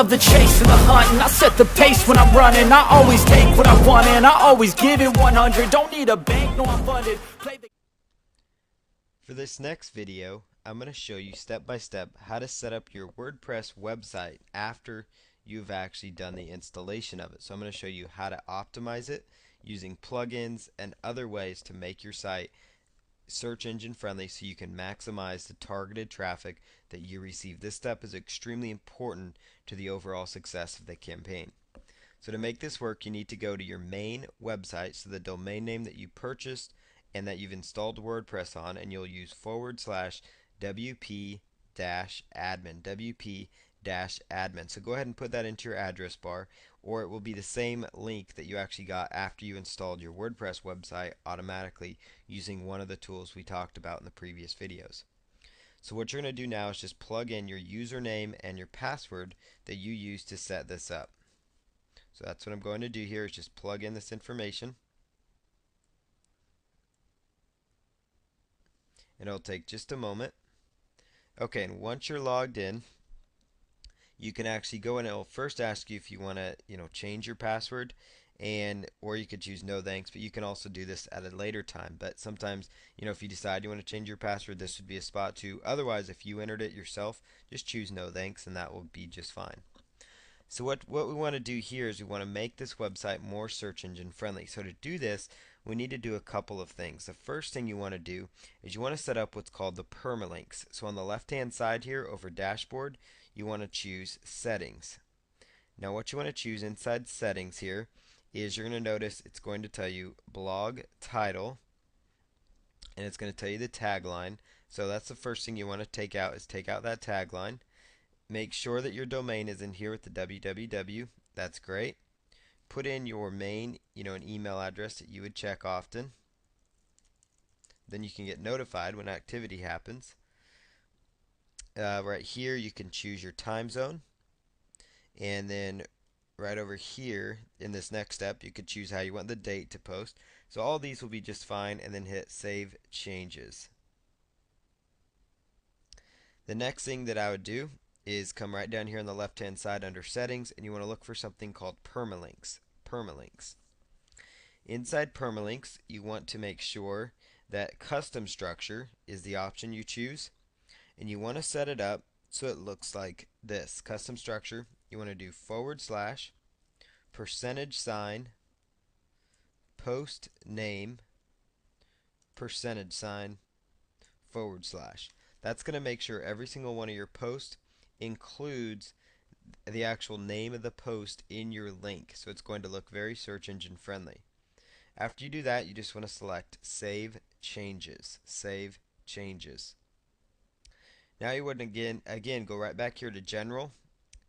love the chase and the hunt, and I set the pace when I'm running. I always take what I want and I always give it 100. Don't need a bank, no I'm funded. For this next video, I'm going to show you step by step how to set up your WordPress website after you've actually done the installation of it. So I'm going to show you how to optimize it using plugins and other ways to make your site search engine friendly so you can maximize the targeted traffic that you receive. This step is extremely important to the overall success of the campaign. So to make this work, you need to go to your main website, so the domain name that you purchased and that you've installed WordPress on, and you'll use /wp-admin, wp-admin. So go ahead and put that into your address bar, or it will be the same link that you actually got after you installed your WordPress website automatically using one of the tools we talked about in the previous videos. So what you're going to do now is just plug in your username and your password that you use to set this up. So that's what I'm going to do here, is just plug in this information. And it'll take just a moment. Okay, and once you're logged in, you can actually go in, and it'll first ask you if you want to, change your password, or you could choose no thanks, but you can also do this at a later time. But sometimes, if you decide you want to change your password, this would be a spot to. Otherwise, if you entered it yourself, just choose no thanks, and that will be just fine. So what we want to do here is we want to make this website more search engine friendly. So to do this, we need to do a couple of things. The first thing you want to do is you want to set up what's called the permalinks. So on the left hand side here over dashboard, you want to choose settings. Now what you want to choose inside settings here is you're going to notice it's going to tell you blog title, and it's going to tell you the tagline. So that's the first thing you want to take out, is take out that tagline. Make sure that your domain is in here with the www. That's great. Put in your main, an email address that you would check often. Then you can get notified when activity happens. Right here you can choose your time zone. And then right over here in this next step, you could choose how you want the date to post. So all these will be just fine, and then hit Save Changes. The next thing that I would do is come right down here on the left hand side under settings, and you want to look for something called permalinks. Inside permalinks, you want to make sure that custom structure is the option you choose, and you want to set it up so it looks like this. Custom structure, you want to do /% post name %/ That's going to make sure every single one of your posts includes the actual name of the post in your link, so it's going to look very search engine friendly. After you do that, you just want to select Save Changes. Now you would again go right back here to General,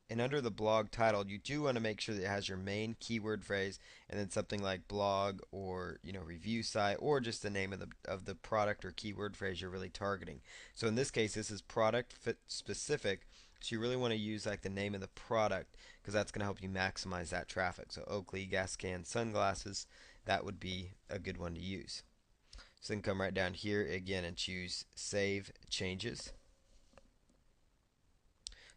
and under the blog title, you do want to make sure that it has your main keyword phrase, and then something like blog or review site, or just the name of the product or keyword phrase you're really targeting. So in this case, this is product fit specific, so you really want to use like the name of the product, because that's going to help you maximize that traffic. So Oakley gas can sunglasses, that would be a good one to use. So then come right down here again and choose Save Changes.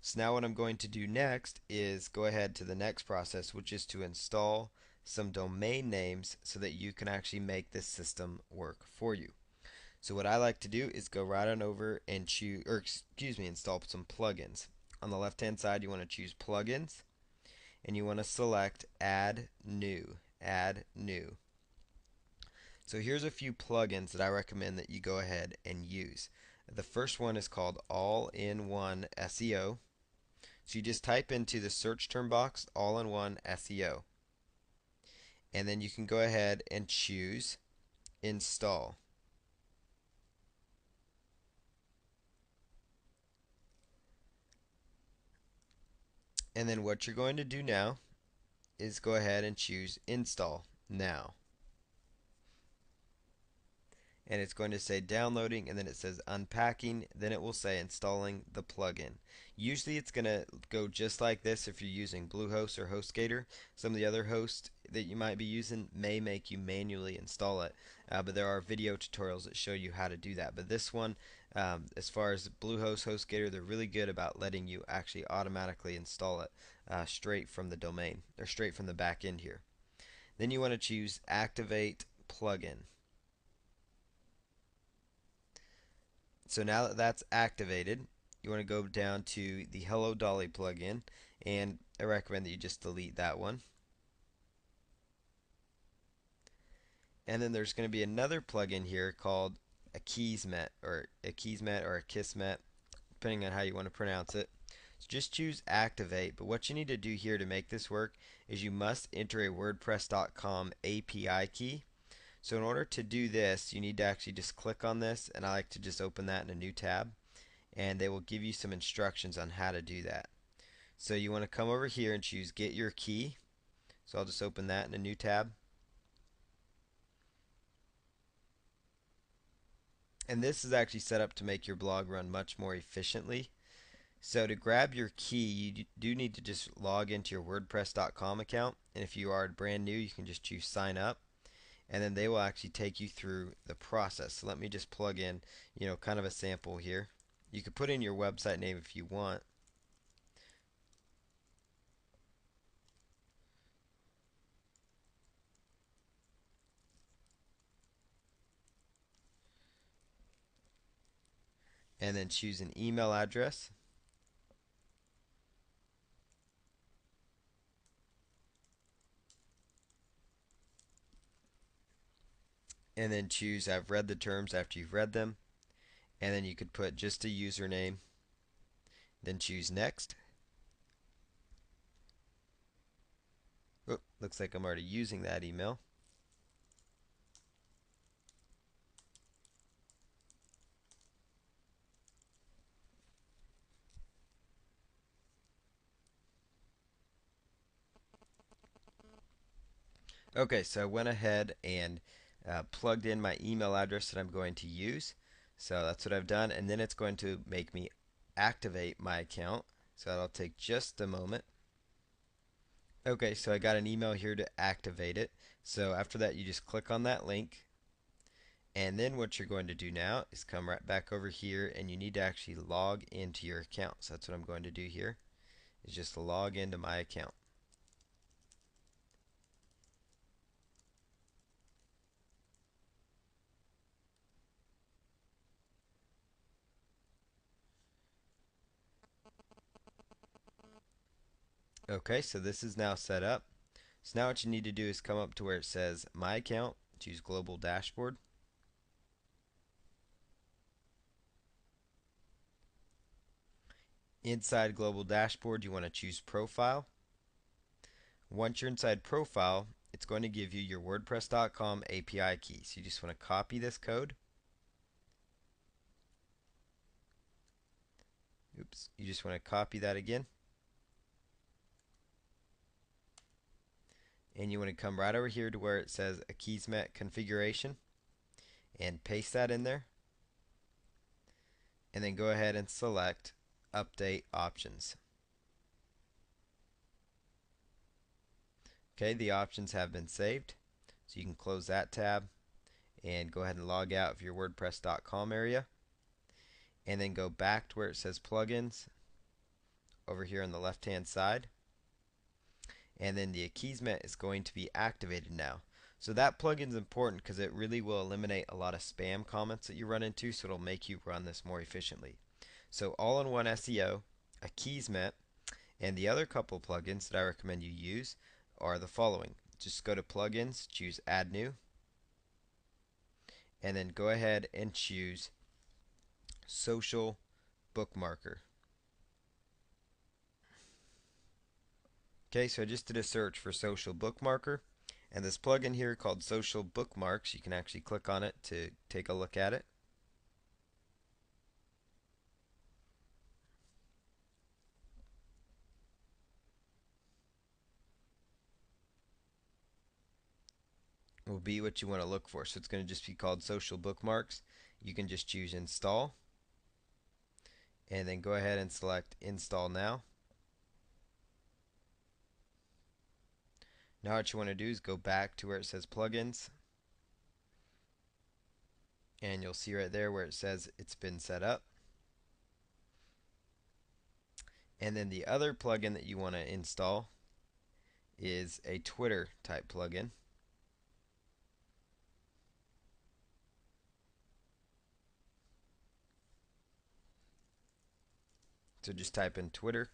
So now what I'm going to do next is go ahead to the next process, which is to install some domain names so that you can actually make this system work for you. So what I like to do is go right on over and install some plugins. On the left hand side, you want to choose plugins, and you want to select add new. So here's a few plugins that I recommend that you go ahead and use. The first one is called All-in-One SEO. So you just type into the search term box All-in-One SEO, and then you can go ahead and choose Install. And then what you're going to do now is go ahead and choose Install Now. And it's going to say downloading, and then it says unpacking, then it will say installing the plugin. Usually it's going to go just like this if you're using Bluehost or HostGator. Some of the other hosts that you might be using may make you manually install it, but there are video tutorials that show you how to do that. But this one, as far as Bluehost, HostGator, they're really good about letting you actually automatically install it straight from the domain or straight from the back end here. Then you want to choose Activate Plugin. So now that that's activated, you want to go down to the Hello Dolly plugin, and I recommend that you just delete that one. And then there's going to be another plugin here called a Kismet or a Kismet, depending on how you want to pronounce it. So just choose Activate, but what you need to do here to make this work is you must enter a WordPress.com API key. So in order to do this, you need to actually just click on this, and I like to just open that in a new tab, and they will give you some instructions on how to do that. So you want to come over here and choose Get Your Key. So I'll just open that in a new tab. And this is actually set up to make your blog run much more efficiently. So to grab your key, you do need to just log into your WordPress.com account. And if you are brand new, you can just choose Sign Up. And then they will actually take you through the process. So let me just plug in, kind of a sample here. You could put in your website name if you want. And then choose an email address. And then choose I've read the terms after you've read them. And then you could put just a username. Then choose Next. Oh, looks like I'm already using that email. Okay, so I went ahead and plugged in my email address that I'm going to use. So that's what I've done, and then it's going to make me activate my account. So that'll take just a moment. Okay, so I got an email here to activate it. So after that, you just click on that link. And then what you're going to do now is come right back over here, and you need to actually log into your account. So that's what I'm going to do here, is just log into my account. Okay, so this is now set up. So now what you need to do is come up to where it says My Account, choose Global Dashboard. Inside Global Dashboard, you want to choose Profile. Once you're inside Profile, it's going to give you your WordPress.com API key. So you just want to copy this code. Oops, you just want to copy that again. And you want to come right over here to where it says Akismet configuration and paste that in there. And then go ahead and select Update Options. Okay, the options have been saved. So you can close that tab and go ahead and log out of your WordPress.com area. And then go back to where it says Plugins over here on the left hand side. And then the Akismet is going to be activated now. So that plugin is important because it really will eliminate a lot of spam comments that you run into, so it'll make you run this more efficiently. So all-in-one SEO, Akismet, and the other couple plugins that I recommend you use are the following. Just go to Plugins, choose Add New, and then go ahead and choose Social Bookmarker. Okay, so I just did a search for Social Bookmarker, and this plugin here called Social Bookmarks, you can actually click on it to take a look at it. Will be what you want to look for. So it's going to just be called Social Bookmarks. You can just choose Install, and then go ahead and select Install Now. Now what you want to do is go back to where it says plugins, and you'll see right there where it says it's been set up. And then the other plugin that you want to install is a Twitter type plugin. So just type in Twitter.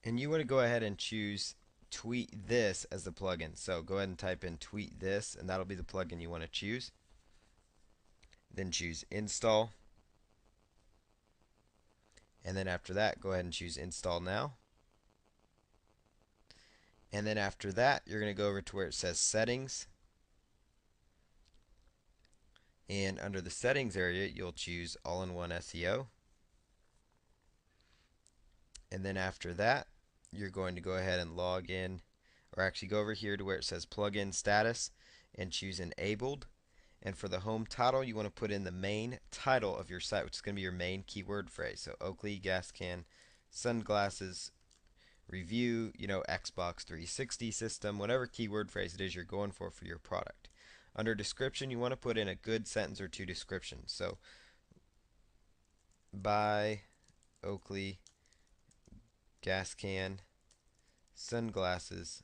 And you want to go ahead and choose tweet this as the plugin. So go ahead and type in tweet this, and that'll be the plugin you want to choose. Then choose install. And then after that, go ahead and choose install now. And then after that, you're going to go over to where it says settings. And under the settings area, you'll choose all-in-one SEO. And then after that, you're going to go ahead and log in, or actually go over here to where it says plugin status and choose enabled. And for the home title, you want to put in the main title of your site, which is going to be your main keyword phrase. So Oakley, gas can, sunglasses, review, Xbox 360 system, whatever keyword phrase it is you're going for your product. Under description, you want to put in a good sentence or two description. So buy Oakley gas can, sunglasses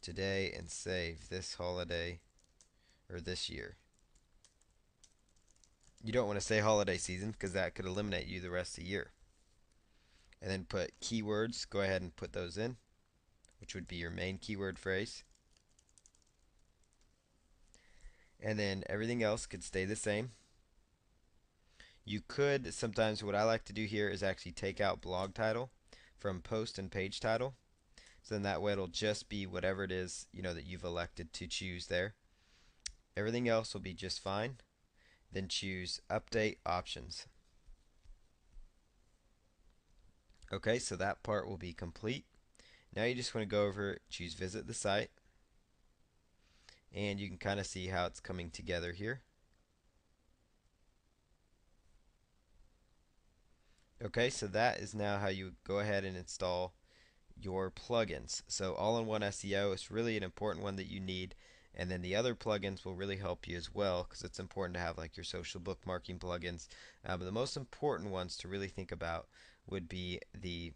today and save this holiday or this year. You don't want to say holiday season because that could eliminate you the rest of the year. And then put keywords, go ahead and put those in, which would be your main keyword phrase. And then everything else could stay the same. You could, sometimes what I like to do here is actually take out blog title from post and page title. So then that way it'll just be whatever it is, that you've elected to choose there. Everything else will be just fine. Then choose update options. Okay, so that part will be complete. Now you just want to go over, choose visit the site. And you can kind of see how it's coming together here. Okay, so that is now how you go ahead and install your plugins. So all-in-one SEO is really an important one that you need, and then the other plugins will really help you as well, because it's important to have like your social bookmarking plugins. But the most important ones to really think about would be the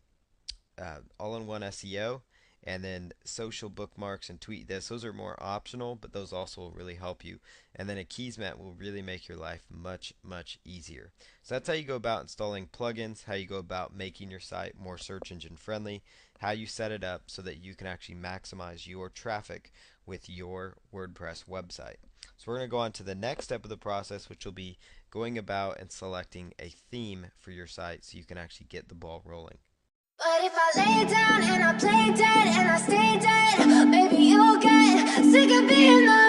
all-in-one SEO, and then social bookmarks and tweet this. Those are more optional, but those also will really help you. And then a Keysmat will really make your life much, much easier. So that's how you go about installing plugins, how you go about making your site more search engine friendly, how you set it up so that you can actually maximize your traffic with your WordPress website. So we're going to go on to the next step of the process, which will be going about and selecting a theme for your site so you can actually get the ball rolling. But if I lay down and I play dead and I stay dead, maybe you'll get sick of being the